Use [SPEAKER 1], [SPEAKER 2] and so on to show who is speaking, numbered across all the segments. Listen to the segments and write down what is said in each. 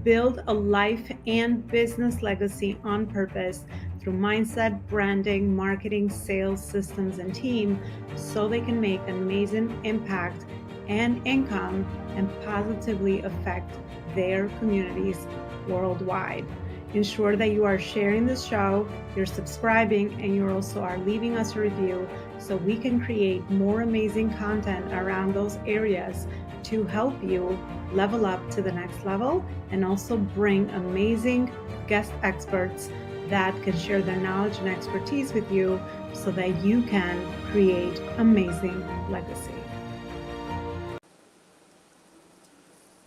[SPEAKER 1] build a life and business legacy on purpose through mindset, branding, marketing, sales, systems, and team so they can make an amazing impact and income and positively affect their communities worldwide. Ensure that you are sharing this show, you're subscribing, and you also are leaving us a review so we can create more amazing content around those areas to help you level up to the next level and also bring amazing guest experts that can share their knowledge and expertise with you so that you can create amazing legacy.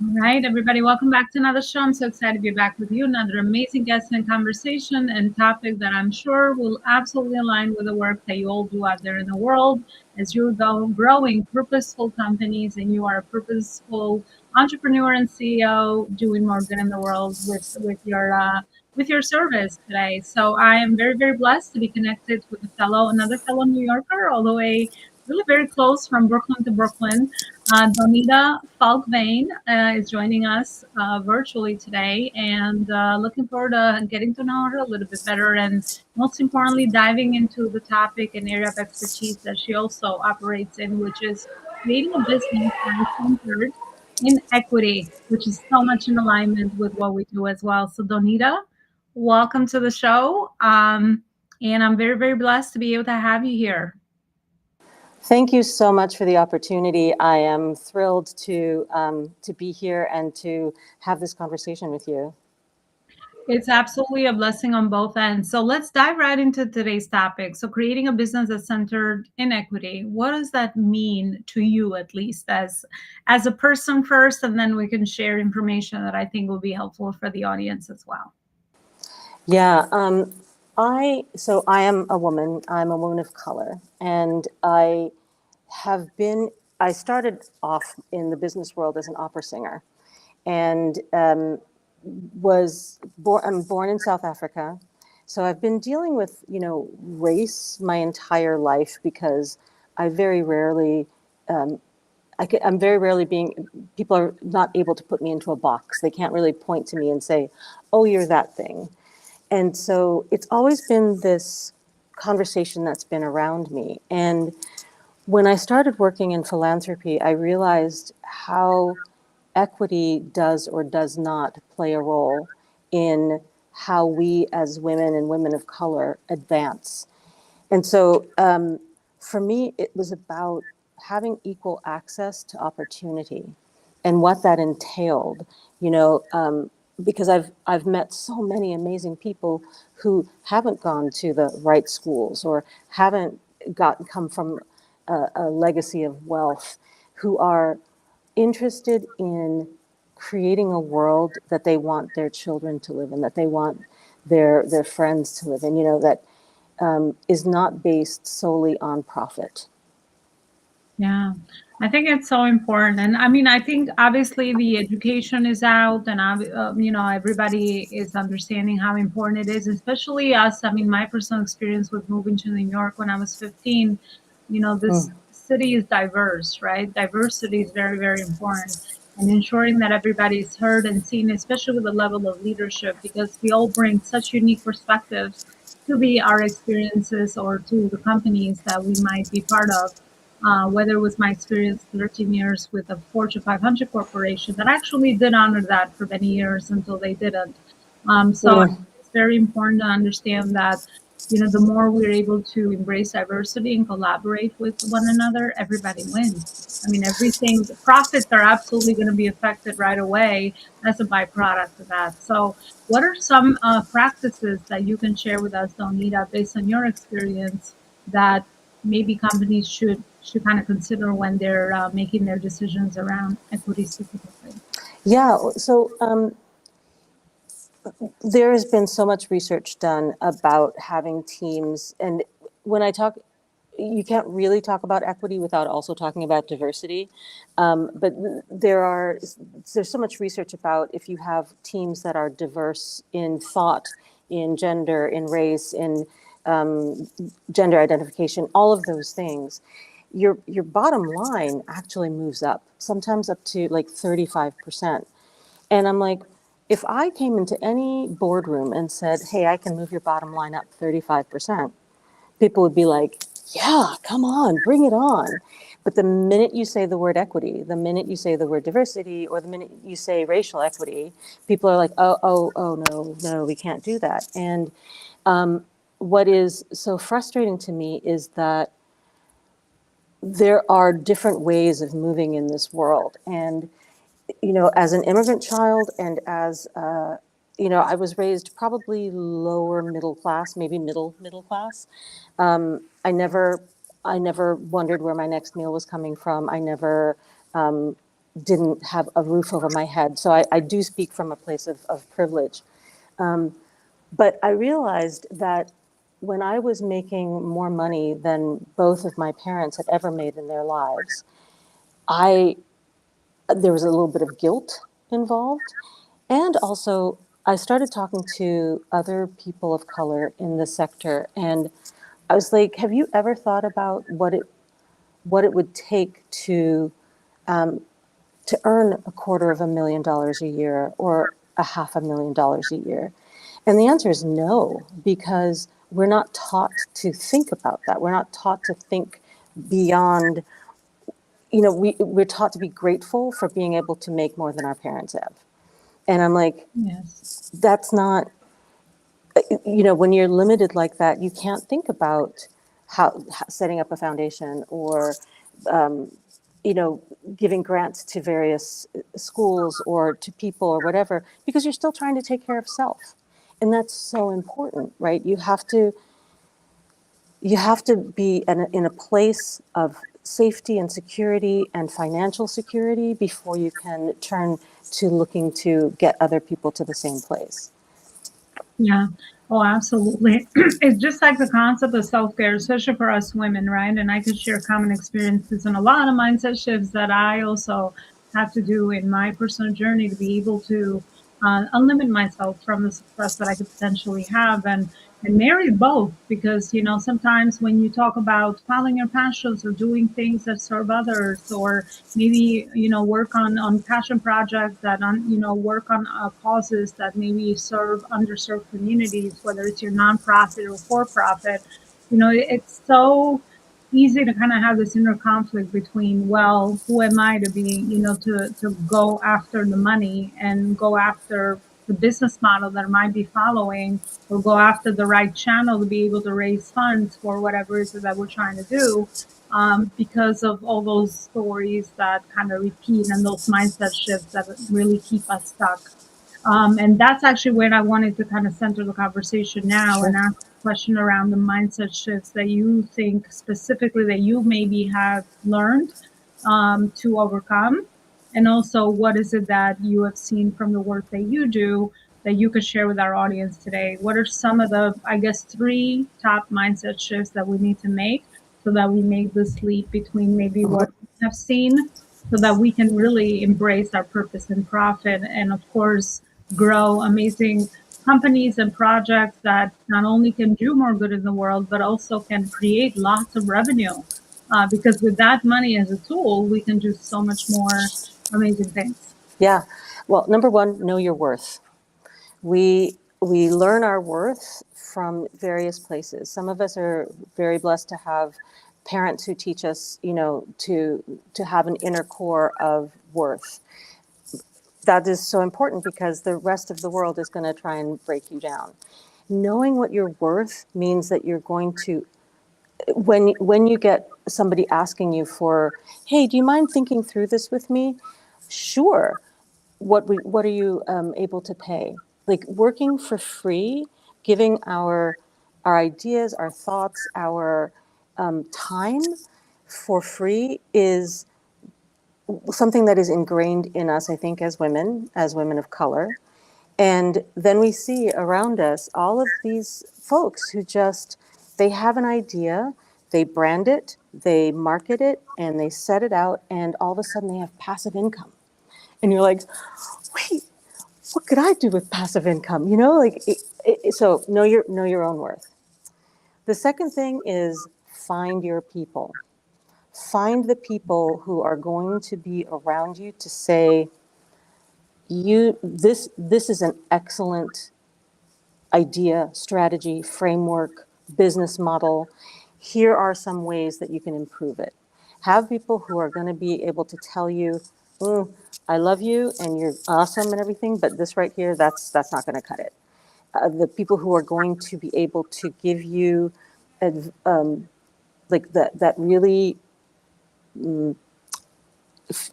[SPEAKER 1] All right, everybody, welcome back to another show. I'm so excited to be back with you. Another amazing guest and conversation and topic that I'm sure will absolutely align with the work that you all do out there in the world as you're growing purposeful companies and you are a purposeful entrepreneur and CEO doing more good in the world with your service today. So I am very, very blessed to be connected with another fellow New Yorker, all the way really very close from Brooklyn to Brooklyn. Donita Volkwijn is joining us virtually today, and looking forward to getting to know her a little bit better, and most importantly, diving into the topic and area of expertise that she also operates in, which is creating a business that is centered in equity, which is so much in alignment with what we do as well. So Donita, welcome to the show, and I'm very, very blessed to be able to have you here.
[SPEAKER 2] Thank you so much for the opportunity. I am thrilled to be here and to have this conversation with you.
[SPEAKER 1] It's absolutely a blessing on both ends. So let's dive right into today's topic. So creating a business that's centered in equity. What does that mean to you, at least as a person first, and then we can share information that I think will be helpful for the audience as well.
[SPEAKER 2] Yeah. I am a woman. I'm a woman of color, and I started off in the business world as an opera singer, and I'm born in South Africa. So I've been dealing with, race my entire life because I very rarely, people are not able to put me into a box. They can't really point to me and say, oh, you're that thing. And so it's always been this conversation that's been around me. And when I started working in philanthropy, I realized how equity does or does not play a role in how we as women and women of color advance. And so for me, it was about having equal access to opportunity and what that entailed, because I've met so many amazing people who haven't gone to the right schools or haven't come from a legacy of wealth, who are interested in creating a world that they want their children to live in, that they want their friends to live in, that is not based solely on profit.
[SPEAKER 1] Yeah, I think it's so important. And I mean, I think obviously the education is out and, everybody is understanding how important it is, especially us. I mean, my personal experience with moving to New York when I was 15, this city is diverse, right? Diversity is very, very important. And ensuring that everybody is heard and seen, especially with the level of leadership, because we all bring such unique perspectives to our experiences or to the companies that we might be part of. Whether it was my experience 13 years with a Fortune 500 corporation that actually did honor that for many years until they didn't. So it's very important to understand that, the more we're able to embrace diversity and collaborate with one another, everybody wins. I mean, the profits are absolutely going to be affected right away as a byproduct of that. So what are some practices that you can share with us, Donita, based on your experience that maybe companies should kind of consider when they're making their decisions around equity specifically?
[SPEAKER 2] Yeah, so there has been so much research done about having teams. And when I talk, you can't really talk about equity without also talking about diversity. But there's so much research about if you have teams that are diverse in thought, in gender, in race, in gender identification, all of those things, your bottom line actually moves up, sometimes up to like 35%. And I'm like, If I came into any boardroom and said, hey, I can move your bottom line up 35%, people would be like, yeah, come on, bring it on. But the minute you say the word equity, the minute you say the word diversity, or the minute you say racial equity, people are like, no, we can't do that. And what is so frustrating to me is that there are different ways of moving in this world. And, as an immigrant child and as, I was raised probably lower middle class, maybe middle class. I never wondered where my next meal was coming from. I never didn't have a roof over my head. So I do speak from a place of privilege. But I realized that when I was making more money than both of my parents had ever made in their lives, I there was a little bit of guilt involved. And also, I started talking to other people of color in the sector, and I was like, have you ever thought about what it would take to earn $250,000 a year or $500,000 a year? And the answer is no, because we're not taught to think about that. We're not taught to think beyond, we're taught to be grateful for being able to make more than our parents have. And I'm like,
[SPEAKER 1] Yes.
[SPEAKER 2] that's not, when you're limited like that, you can't think about how setting up a foundation or, um, giving grants to various schools or to people or whatever, because you're still trying to take care of self. And that's so important, right? You have to be in a place of safety and security and financial security before you can turn to looking to get other people to the same place.
[SPEAKER 1] Yeah. Oh, absolutely. It's just like the concept of self-care, especially for us women, right? And I could share common experiences and a lot of mindset shifts that I also have to do in my personal journey to be able to unlimit myself from the success that I could potentially have and marry both because sometimes when you talk about following your passions or doing things that serve others or maybe work on passion projects that work on causes that maybe serve underserved communities, whether it's your nonprofit or for profit. It's so easy to kind of have this inner conflict between, well, who am I to be, to go after the money and go after the business model that I might be following, or go after the right channel to be able to raise funds for whatever it is that we're trying to do, because of all those stories that kind of repeat and those mindset shifts that really keep us stuck. And that's actually where I wanted to kind of center the conversation now
[SPEAKER 2] Sure.
[SPEAKER 1] and ask a question around the mindset shifts that you think specifically that you maybe have learned to overcome. And also, what is it that you have seen from the work that you do that you could share with our audience today? What are some of the, I guess, three top mindset shifts that we need to make so that we make this leap between maybe what
[SPEAKER 2] Mhm.
[SPEAKER 1] we have seen so that we can really embrace our purpose and profit and, of course, grow amazing companies and projects that not only can do more good in the world, but also can create lots of revenue. Because with that money as a tool, we can do so much more amazing things.
[SPEAKER 2] Yeah. Well, number one, know your worth. We learn our worth from various places. Some of us are very blessed to have parents who teach us, to have an inner core of worth. That is so important because the rest of the world is going to try and break you down. Knowing what you're worth means that you're going to, when you get somebody asking you for, hey, do you mind thinking through this with me? Sure. What are you able to pay? Like working for free, giving our ideas, our thoughts, our time for free is something that is ingrained in us, I think, as women of color. And then we see around us all of these folks who just, they have an idea, they brand it, they market it, and they set it out, and all of a sudden they have passive income. And you're like, wait, what could I do with passive income? So know your own worth. The second thing is find your people. Find the people who are going to be around you to say, this is an excellent idea, strategy, framework, business model. Here are some ways that you can improve it. Have people who are going to be able to tell you, I love you and you're awesome and everything, but this right here, that's not going to cut it. The people who are going to be able to give you like that really,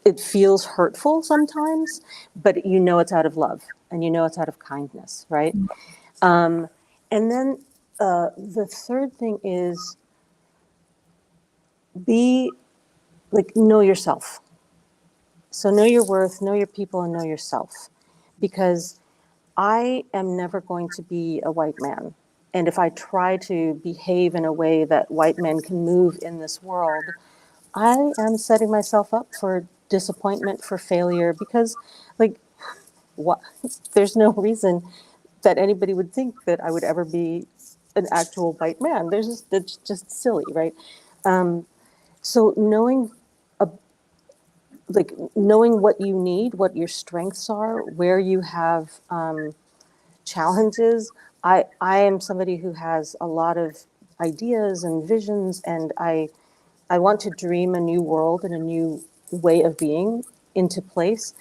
[SPEAKER 2] it feels hurtful sometimes, but you know it's out of love and you know it's out of kindness, right? And then the third thing is know yourself. So know your worth, know your people, and know yourself. Because I am never going to be a white man. And if I try to behave in a way that white men can move in this world, I am setting myself up for disappointment, for failure, because like what, there's no reason that anybody would think that I would ever be an actual white man. It's just silly, right? So knowing what you need, what your strengths are, where you have challenges. I am somebody who has a lot of ideas and visions, and I want to dream a new world and a new way of being into place.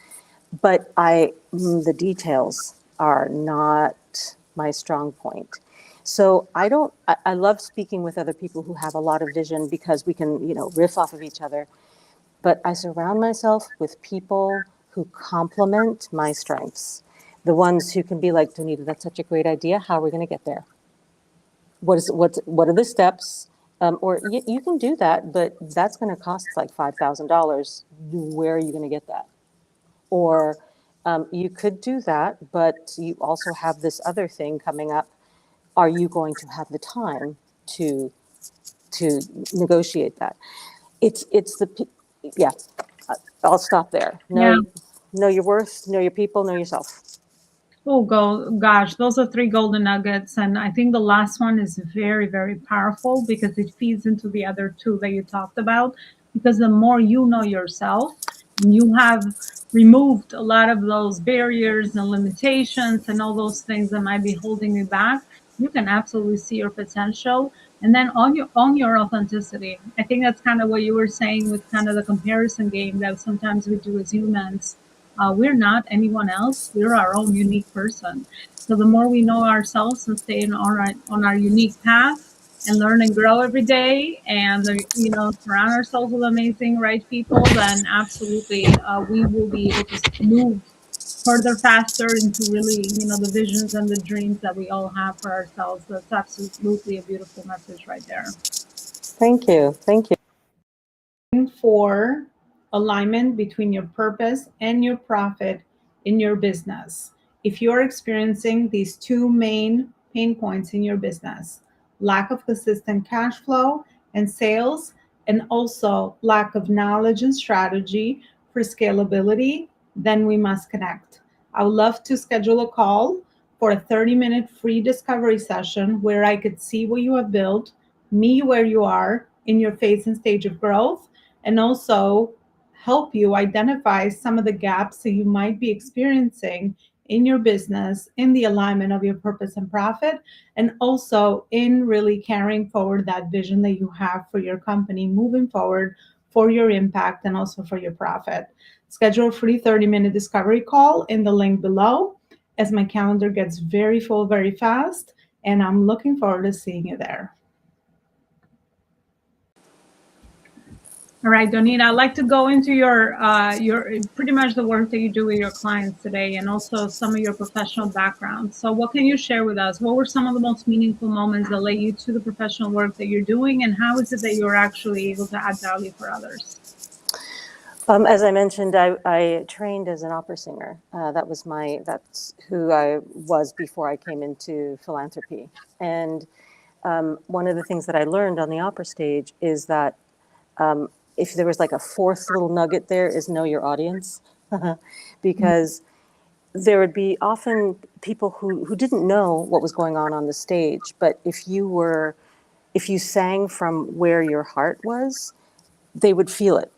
[SPEAKER 2] But the details are not my strong point. So I love speaking with other people who have a lot of vision because we can, riff off of each other. But I surround myself with people who complement my strengths. The ones who can be like, Donita, that's such a great idea. How are we going to get there? What are the steps? Or you can do that, but that's going to cost like $5,000. Where are you going to get that? Or you could do that, but you also have this other thing coming up. Are you going to have the time to negotiate that? It's the yeah. I'll stop there.
[SPEAKER 1] Yeah.
[SPEAKER 2] Know your worth, know your people, know yourself.
[SPEAKER 1] Oh, gosh, those are three golden nuggets. And I think the last one is very, very powerful because it feeds into the other two that you talked about. Because the more you know yourself, and you have removed a lot of those barriers and limitations and all those things that might be holding you back, you can absolutely see your potential. And then on your authenticity. I think that's kind of what you were saying with kind of the comparison game that sometimes we do as humans. We're not anyone else. We're our own unique person. So the more we know ourselves and stay on our unique path and learn and grow every day, and surround ourselves with amazing right people, then absolutely we will be able to move further faster into really the visions and the dreams that we all have for ourselves. That's absolutely a beautiful message right there.
[SPEAKER 2] Thank you. Thank you.
[SPEAKER 1] For alignment between your purpose and your profit in your business. If you're experiencing these two main pain points in your business, lack of consistent cash flow and sales, and also lack of knowledge and strategy for scalability, then we must connect. I would love to schedule a call for a 30-minute free discovery session where I could see what you have built, meet where you are in your phase and stage of growth, and also help you identify some of the gaps that you might be experiencing in your business, in the alignment of your purpose and profit, and also in really carrying forward that vision that you have for your company moving forward, for your impact and also for your profit. Schedule a free 30-minute discovery call in the link below, as my calendar gets very full very fast, and I'm looking forward to seeing you there. All right, Donita, I'd like to go into your pretty much the work that you do with your clients today, and also some of your professional background. So, what can you share with us? What were some of the most meaningful moments that led you to the professional work that you're doing, and how is it that you're actually able to add value for others?
[SPEAKER 2] As I mentioned, I trained as an opera singer. That's who I was before I came into philanthropy. And one of the things that I learned on the opera stage is that if there was like a fourth little nugget there, is know your audience. Because there would be often people who didn't know what was going on the stage. But if you sang from where your heart was, they would feel it.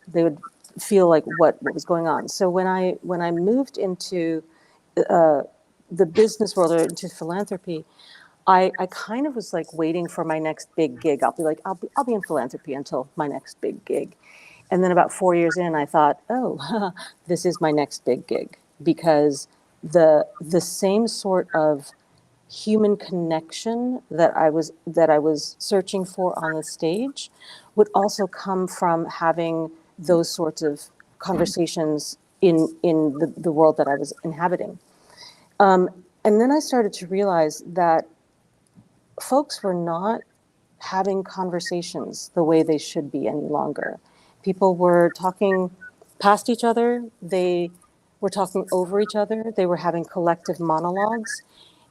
[SPEAKER 2] feel like what was going on. So when I moved into the business world or into philanthropy, I kind of was like waiting for my next big gig. I'll be in philanthropy until my next big gig. And then about 4 years in, I thought, oh, this is my next big gig, because the same sort of human connection that I was searching for on the stage would also come from having those sorts of conversations in the world that I was inhabiting. And then I started to realize that folks were not having conversations the way they should be any longer. People were talking past each other, they were talking over each other, they were having collective monologues.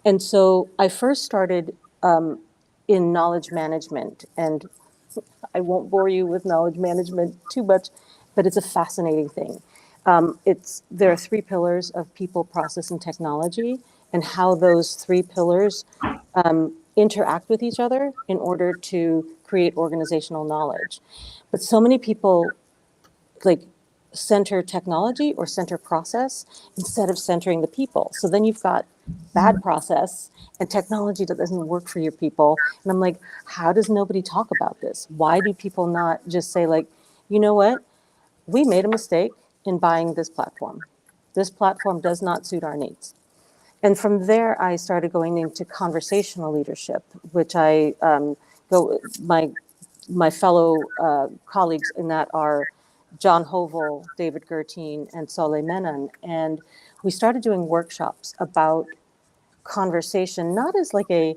[SPEAKER 2] And so I first started in knowledge management, and I won't bore you with knowledge management too much, but it's a fascinating thing. There are three pillars of people, process, and technology, and how those three pillars interact with each other in order to create organizational knowledge. But so many people like center technology or center process instead of centering the people. So then you've got bad process and technology that doesn't work for your people. And I'm like, how does nobody talk about this? Why do people not just say, like, you know what? We made a mistake in buying this platform. This platform does not suit our needs. And from there, I started going into conversational leadership, which I go, my fellow colleagues in that are John Hovel, David Gertine, and Soleh Menon. And we started doing workshops about conversation, not as like oh,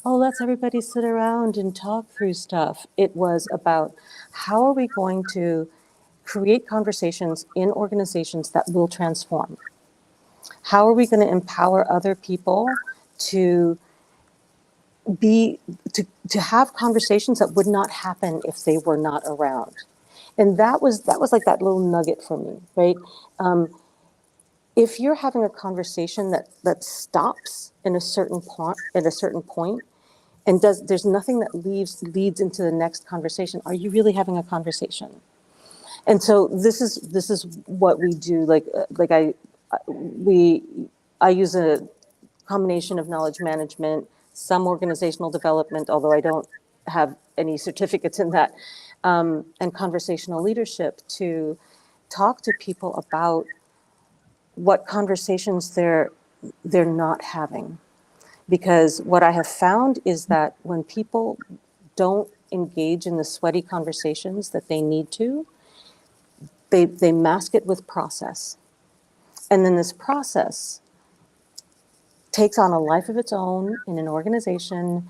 [SPEAKER 2] let's everybody sit around and talk through stuff. It was about how are we going to create conversations in organizations that will transform? How are we going to empower other people to to have conversations that would not happen if they were not around? And that was like that little nugget for me, right? If you're having a conversation that stops in a certain point, and there's nothing that leads into the next conversation, are you really having a conversation? And so this is what we do. I use a combination of knowledge management, some organizational development, although I don't have any certificates in that, and conversational leadership to talk to people about what conversations they're not having. Because what I have found is that when people don't engage in the sweaty conversations that they need to, they mask it with process. And then this process takes on a life of its own in an organization,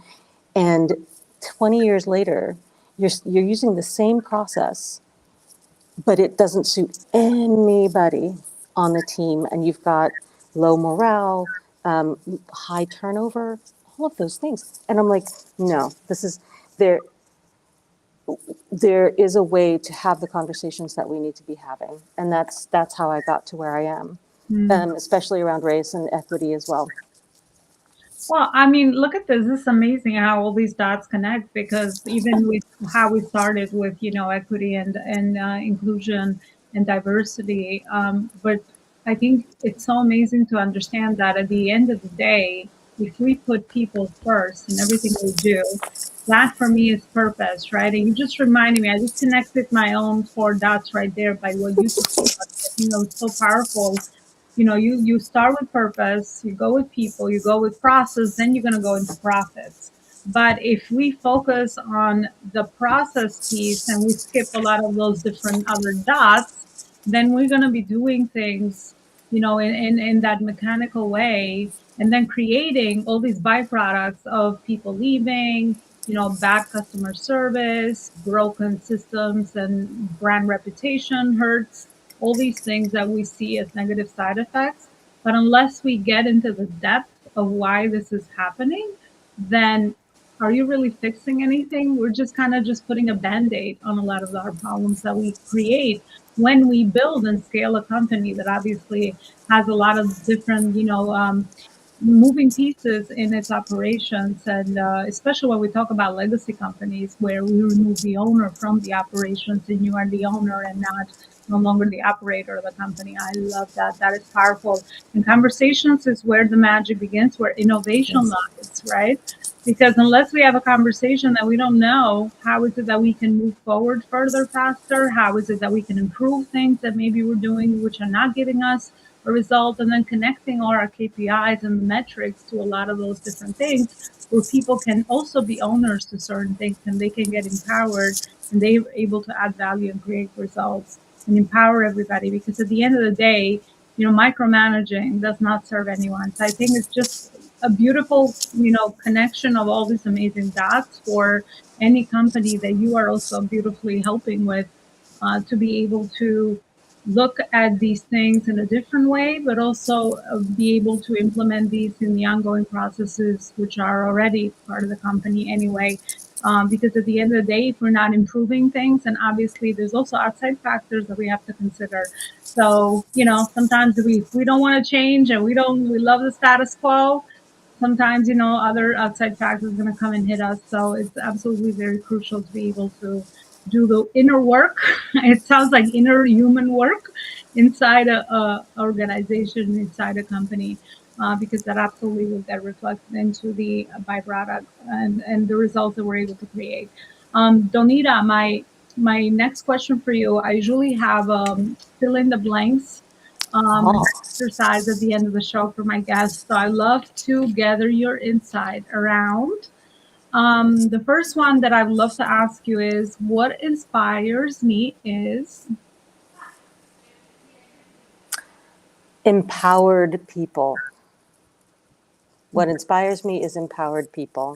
[SPEAKER 2] and 20 years later, you're using the same process, but it doesn't suit anybody on the team, and you've got low morale, high turnover, all of those things. And I'm like, no, there is a way to have the conversations that we need to be having, and that's how I got to where I am, especially around race and equity as well.
[SPEAKER 1] Well, I mean, look at this. This is amazing how all these dots connect, because even with how we started with, equity and inclusion and diversity. But I think it's so amazing to understand that at the end of the day, if we put people first in everything we do, that for me is purpose, right? And you just reminded me, I just connected my own four dots right there by what you just said. I think that was so powerful. You start with purpose, you go with people, you go with process, then you're going to go into profits. But if we focus on the process piece and we skip a lot of those different other dots, then we're going to be doing things, in that mechanical way, and then creating all these byproducts of people leaving, bad customer service, broken systems, and brand reputation hurts, all these things that we see as negative side effects. But unless we get into the depth of why this is happening, then are you really fixing anything? We're just kind of just putting a band-aid on a lot of our problems that we create when we build and scale a company that obviously has a lot of different, moving pieces in its operations. And especially when we talk about legacy companies where we remove the owner from the operations and you are the owner and not no longer the operator of the company. I love that. That is powerful. And conversations is where the magic begins, where innovation
[SPEAKER 2] Yes.
[SPEAKER 1] lies, right? Because unless we have a conversation that we don't know, how is it that we can move forward further faster? How is it that we can improve things that maybe we're doing which are not giving us a result? And then connecting all our KPIs and metrics to a lot of those different things where people can also be owners to certain things and they can get empowered and they're able to add value and create results and empower everybody. Because at the end of the day, micromanaging does not serve anyone. So I think it's just a beautiful, connection of all these amazing dots for any company that you are also beautifully helping with, to be able to look at these things in a different way, but also be able to implement these in the ongoing processes, which are already part of the company anyway. Because at the end of the day, if we're not improving things, and obviously there's also outside factors that we have to consider. So, sometimes we don't want to change and we love the status quo. Sometimes, other outside factors are going to come and hit us. So it's absolutely very crucial to be able to do the inner work. It sounds like inner human work inside a organization, inside a company, because that absolutely will get reflected into the byproduct and the results that we're able to create. Donita, my next question for you, I usually have fill in the blanks
[SPEAKER 2] Oh,
[SPEAKER 1] exercise at the end of the show for my guests. So I love to gather your insight around. The first one that I'd love to ask you is what inspires me is
[SPEAKER 2] empowered people. What inspires me is empowered people.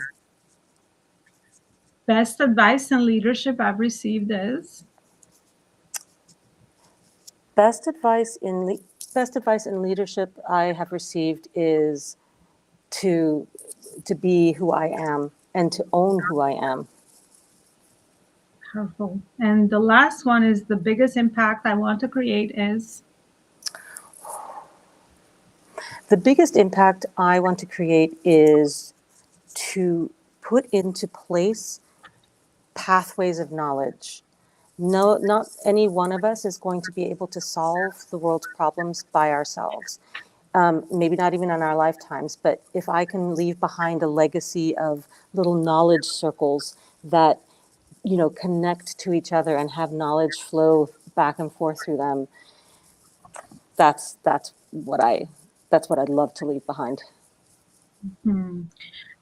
[SPEAKER 1] best advice and leadership I've received is
[SPEAKER 2] Best advice in best advice in leadership I have received is to to be who I am and to own who I am.
[SPEAKER 1] powerful. And the last one is the biggest impact I want to create is
[SPEAKER 2] The biggest impact I want to create is to put into place pathways of knowledge. No, not any one of us is going to be able to solve the world's problems by ourselves. Maybe not even in our lifetimes, but if I can leave behind a legacy of little knowledge circles that connect to each other and have knowledge flow back and forth through them, that's what I'd love to leave behind.
[SPEAKER 1] hmm,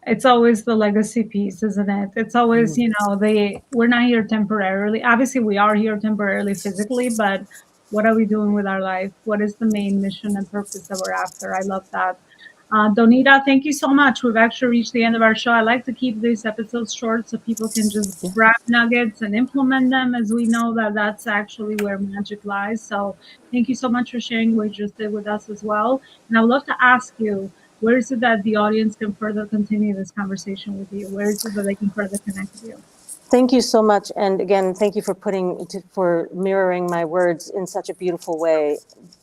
[SPEAKER 1] it's always the legacy piece, isn't it? It's always,
[SPEAKER 2] Mm.
[SPEAKER 1] we're not here temporarily. Obviously, we are here temporarily physically, but what are we doing with our life? What is the main mission and purpose that we're after? I love that. Donita, thank you so much. We've actually reached the end of our show. I like to keep these episodes short so people can just
[SPEAKER 2] Yeah.
[SPEAKER 1] grab nuggets and implement them, as we know that that's actually where magic lies. So thank you so much for sharing what you just did with us as well. And I would love to ask you, where is it that the audience can further continue this conversation with you? Where is it that they can further connect with you?
[SPEAKER 2] Thank you so much, and again, thank you for for mirroring my words in such a beautiful way.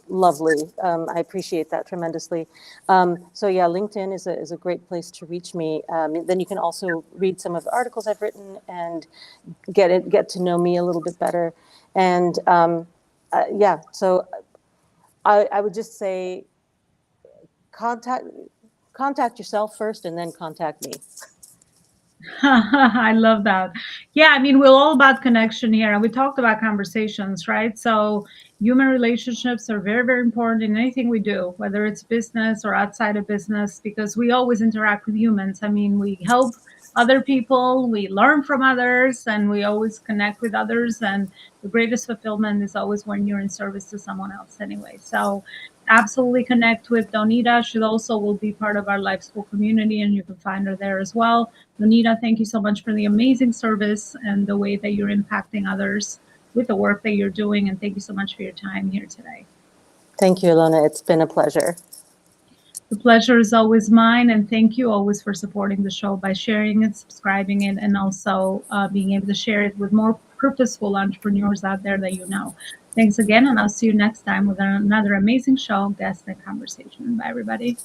[SPEAKER 2] Lovely. I appreciate that tremendously. So yeah, LinkedIn is a great place to reach me. Then you can also read some of the articles I've written and get to know me a little bit better. And yeah, so I would just say contact contact yourself first, and then contact me.
[SPEAKER 1] I love that. Yeah, I mean, we're all about connection here, and we talked about conversations, right? So, human relationships are very, very important in anything we do, whether it's business or outside of business, because we always interact with humans. I mean, we help other people, we learn from others, and we always connect with others. And the greatest fulfillment is always when you're in service to someone else, anyway. So, absolutely connect with Donita. She also will be part of our life school community, and you can find her there as well. Donita, thank you so much for the amazing service and the way that you're impacting others with the work that you're doing. And thank you so much for your time here today.
[SPEAKER 2] Thank you, Elona. It's been a pleasure.
[SPEAKER 1] The pleasure is always mine. And thank you always for supporting the show by sharing it, subscribing it, and also being able to share it with more purposeful entrepreneurs out there that you know. Thanks again. And I'll see you next time with another amazing show, guest, and conversation. Bye, everybody.